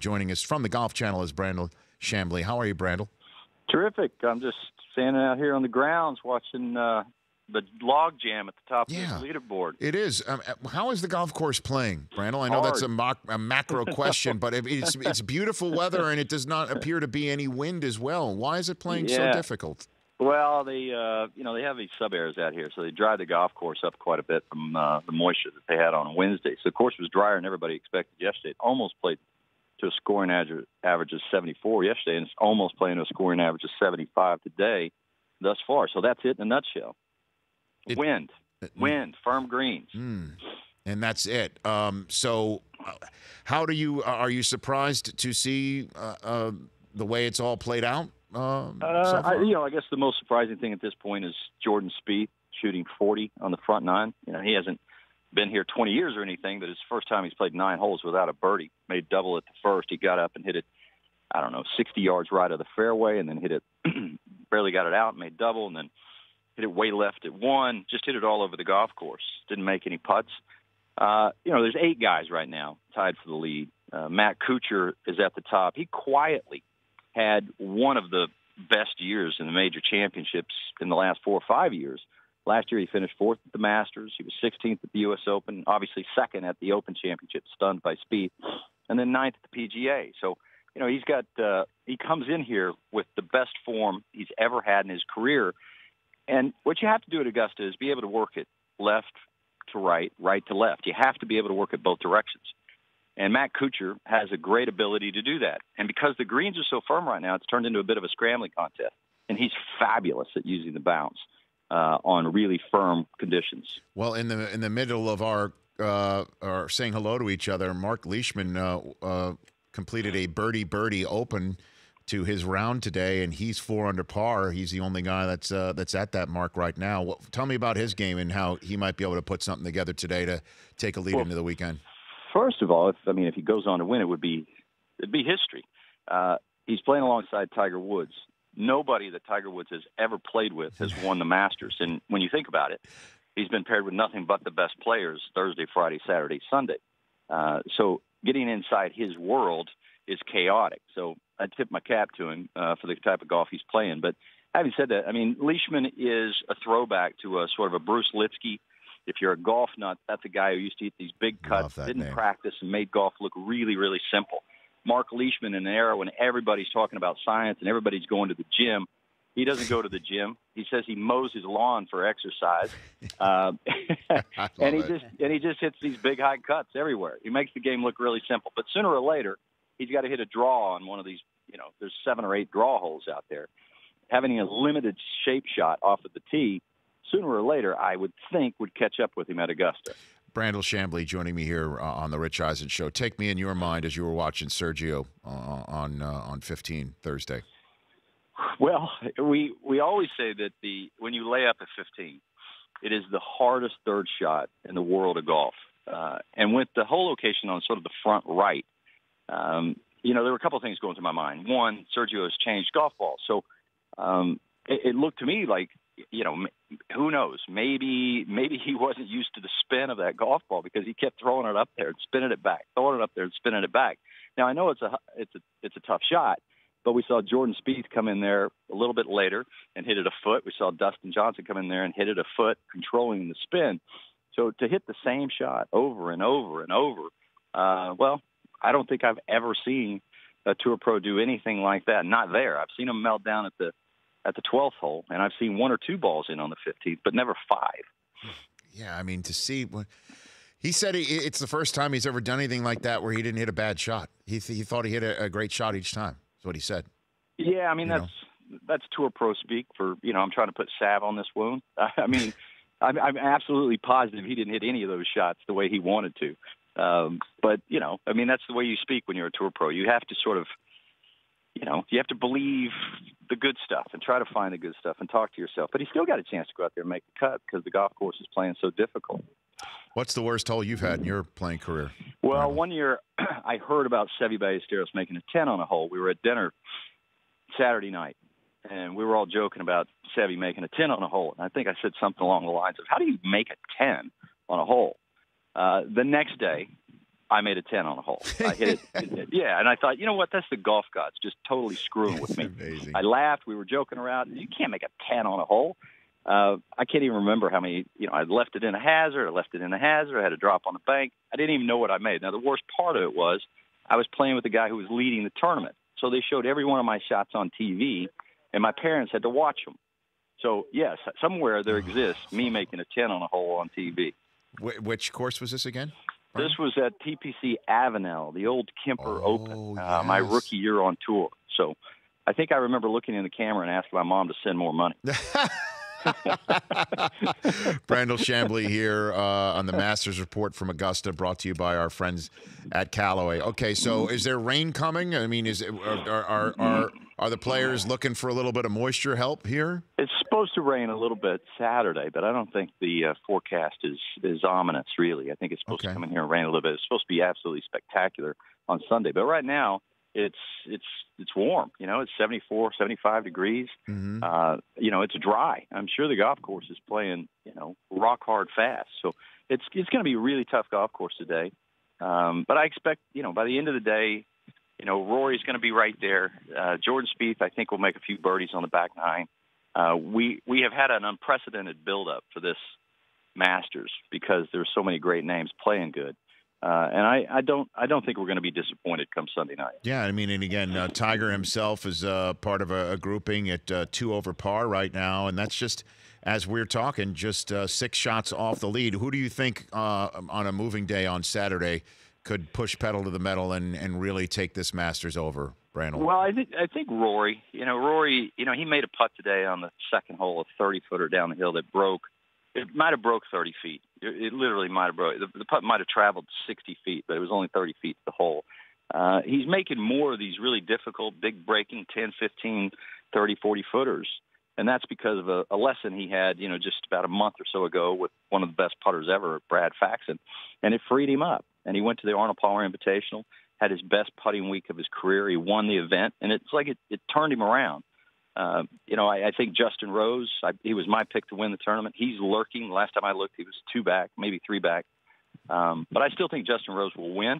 Joining us from the Golf Channel is Brandel Chamblee. How are you, Brandel? Terrific. I'm just standing out here on the grounds watching the log jam at the top of the leaderboard. It is. How is the golf course playing, Brandel? I know Hard. that's a macro question, but it's beautiful weather and it does not appear to be any wind as well. Why is it playing so difficult? Well, they have these sub-airs out here, so they dry the golf course up quite a bit from the moisture that they had on Wednesday. So the course was drier than everybody expected yesterday. It almost played to a scoring average of 74 yesterday, and it's almost playing to a scoring average of 75 today thus far. So that's it in a nutshell. Wind, firm greens. And that's it. So how are you surprised to see the way it's all played out? So far? I guess the most surprising thing at this point is Jordan Spieth shooting 40 on the front nine. He hasn't been here 20 years or anything, but it's the first time he's played 9 holes without a birdie. Made double at the first. He got up and hit it, 60 yards right of the fairway, and then hit it, barely got it out, made double, and then hit it way left at 1. Just hit it all over the golf course. Didn't make any putts. There's 8 guys right now tied for the lead. Matt Kuchar is at the top. He quietly had one of the best years in the major championships in the last 4 or 5 years. Last year he finished 4th at the Masters. He was 16th at the U.S. Open, obviously 2nd at the Open Championship, stunned by Spieth, and then 9th at the PGA. So, he comes in here with the best form he's ever had in his career. And what you have to do at Augusta is be able to work it left to right, right to left. You have to be able to work it both directions. And Matt Kuchar has a great ability to do that. And because the greens are so firm right now, it's turned into a bit of a scrambling contest. And he's fabulous at using the bounce on really firm conditions. Well, in the middle of our saying hello to each other, Mark Leishman completed a birdie open to his round today, and he's 4 under par. He's the only guy that's at that mark right now. Tell me about his game and how he might be able to put something together today to take a lead into the weekend. First of all, if he goes on to win, it'd be history. He's playing alongside Tiger Woods. Nobody that Tiger Woods has ever played with has won the Masters. And when you think about it, he's been paired with nothing but the best players Thursday, Friday, Saturday, Sunday. So getting inside his world is chaotic. So I tip my cap to him for the type of golf he's playing. But having said that, Leishman is a throwback to a sort of a Bruce Litsky. If you're a golf nut, that's a guy who used to eat these big cuts, didn't practice, and made golf look really, really simple. Mark Leishman, in an era when everybody's talking about science and everybody's going to the gym, he doesn't go to the gym. He says he mows his lawn for exercise, and he just hits these big high cuts everywhere. He makes the game look really simple. But sooner or later, he's got to hit a draw on one of these. There's 7 or 8 draw holes out there. Having a limited shape shot off of the tee, sooner or later, I would think would catch up with him at Augusta. Brandel Chamblee joining me here on the Rich Eisen Show. Take me in your mind as you were watching Sergio on 15 Thursday. Well, we always say that when you lay up at 15, it is the hardest third shot in the world of golf. And with the whole location on sort of the front right, there were a couple of things going through my mind. One, Sergio has changed golf balls. So it looked to me like, who knows? Maybe he wasn't used to the spin of that golf ball because he kept throwing it up there and spinning it back, throwing it up there and spinning it back. Now I know it's a tough shot, but we saw Jordan Spieth come in there a little bit later and hit it a foot. We saw Dustin Johnson come in there and hit it a foot, controlling the spin. So to hit the same shot over and over and over, I don't think I've ever seen a Tour Pro do anything like that. Not there. I've seen him melt down at the 12th hole, and I've seen 1 or 2 balls in on the 15th, but never 5. Yeah, to see he said it's the first time he's ever done anything like that where he didn't hit a bad shot. He thought he hit a great shot each time. That's what he said. Yeah, that's Tour Pro speak for, I'm trying to put salve on this wound. I'm absolutely positive he didn't hit any of those shots the way he wanted to. But that's the way you speak when you're a Tour Pro. You have to sort of, you have to believe the good stuff and try to find the good stuff and talk to yourself. But he still got a chance to go out there and make the cut because the golf course is playing so difficult. What's the worst hole you've had in your playing career? Well, one year I heard about Seve Ballesteros making a 10 on a hole. We were at dinner Saturday night, and we were all joking about Seve making a 10 on a hole. And I think I said something along the lines of, how do you make a 10 on a hole? The next day, I made a 10 on a hole. I hit it. Yeah, and I thought, you know what? That's the golf gods just totally screwing with me. Amazing. I laughed. We were joking around. You can't make a 10 on a hole. I can't even remember how many, I left it in a hazard. I had a drop on the bank. I didn't even know what I made. Now, the worst part of it was I was playing with the guy who was leading the tournament. So they showed every one of my shots on TV, and my parents had to watch them. So, yes, somewhere there exists me making a 10 on a hole on TV. Which course was this again? This was at TPC Avenel, the old Kemper Open, my rookie year on tour. So I think I remember looking in the camera and asking my mom to send more money. Brandel Chamblee here on the Masters Report from Augusta, brought to you by our friends at Callaway. Okay, so is there rain coming? I mean, are the players looking for a little bit of moisture help here? It's supposed to rain a little bit Saturday, but I don't think the forecast is ominous, really. I think it's supposed to come in here and rain a little bit. It's supposed to be absolutely spectacular on Sunday. But right now, it's warm. It's 74, 75 degrees. Mm-hmm. It's dry. I'm sure the golf course is playing, rock hard fast. So it's going to be a really tough golf course today. But I expect, by the end of the day, Rory's going to be right there. Jordan Spieth, I think, will make a few birdies on the back nine. We have had an unprecedented buildup for this Masters because there's so many great names playing good. And I don't think we're going to be disappointed come Sunday night. Yeah, I mean, and again, Tiger himself is part of a grouping at 2 over par right now, and that's just, as we're talking, just 6 shots off the lead. Who do you think on a moving day on Saturday could push pedal to the metal and really take this Masters over, Brandel? Well, I think Rory. Rory, he made a putt today on the second hole, a 30-footer down the hill that broke. It might have broke 30 feet. It literally might have broke. The putt might have traveled 60 feet, but it was only 30 feet to the hole. He's making more of these really difficult, big breaking 10, 15, 30, 40-footers, and that's because of a lesson he had, just about a month or so ago with one of the best putters ever, Brad Faxon, and it freed him up. And he went to the Arnold Palmer Invitational, had his best putting week of his career. He won the event, and it's like it turned him around. I think Justin Rose, he was my pick to win the tournament. He's lurking. Last time I looked, he was 2 back, maybe 3 back. But I still think Justin Rose will win.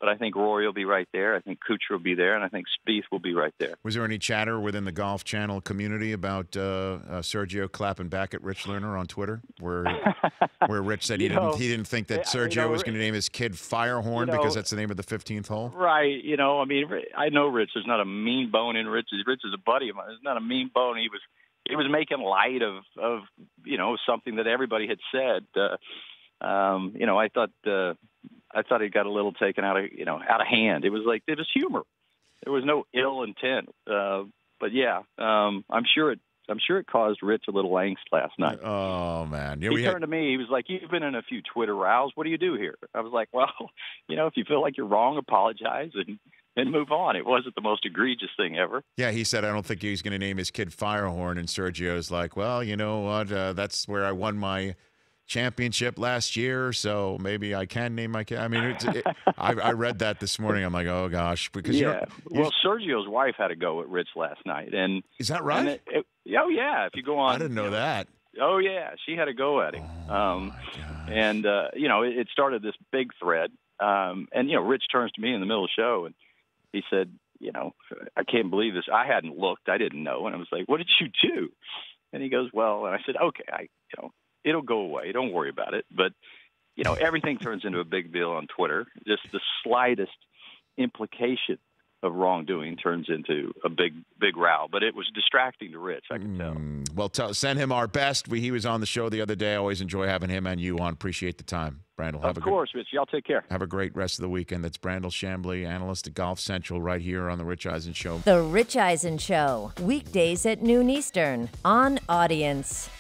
But I think Rory will be right there. I think Kuchar will be there, and I think Spieth will be right there. Was there any chatter within the Golf Channel community about Sergio clapping back at Rich Lerner on Twitter, where Rich said he didn't think that Sergio was going to name his kid Firehorn because that's the name of the 15th hole? Right. I know Rich. There's not a mean bone in Rich. Rich is a buddy of mine. There's not a mean bone. He was making light of something that everybody had said. I thought it got a little taken out of hand. It was humor. There was no ill intent. But yeah, I'm sure it caused Rich a little angst last night. Oh man. He turned to me. He was like, "You've been in a few Twitter rows. What do you do here?" I was like, "Well, if you feel like you're wrong, apologize and move on." It wasn't the most egregious thing ever. Yeah, he said, "I don't think he's going to name his kid Firehorn," and Sergio's like, "Well, you know what? That's where I won my championship last year, so maybe I can name my kid." I mean, I read that this morning. I'm like, oh gosh, because well, Sergio's wife had a go at Rich last night, and is that right? Oh yeah, if you go on, I didn't know that. Oh yeah, she had a go at him, and it started this big thread, and Rich turns to me in the middle of the show, and he said, "I can't believe this. I hadn't looked. I didn't know," and I was like, "What did you do?" And he goes, "Well," and I said, "Okay, it'll go away. Don't worry about it." But, everything turns into a big deal on Twitter. Just the slightest implication of wrongdoing turns into a big row. But it was distracting to Rich, I can tell. Well, send him our best. He was on the show the other day. I always enjoy having him and you on. Appreciate the time, Brandel. Of course, Rich. Y'all take care. Have a great rest of the weekend. That's Brandel Chamblee, analyst at Golf Central, right here on The Rich Eisen Show. The Rich Eisen Show, weekdays at noon Eastern on Audience.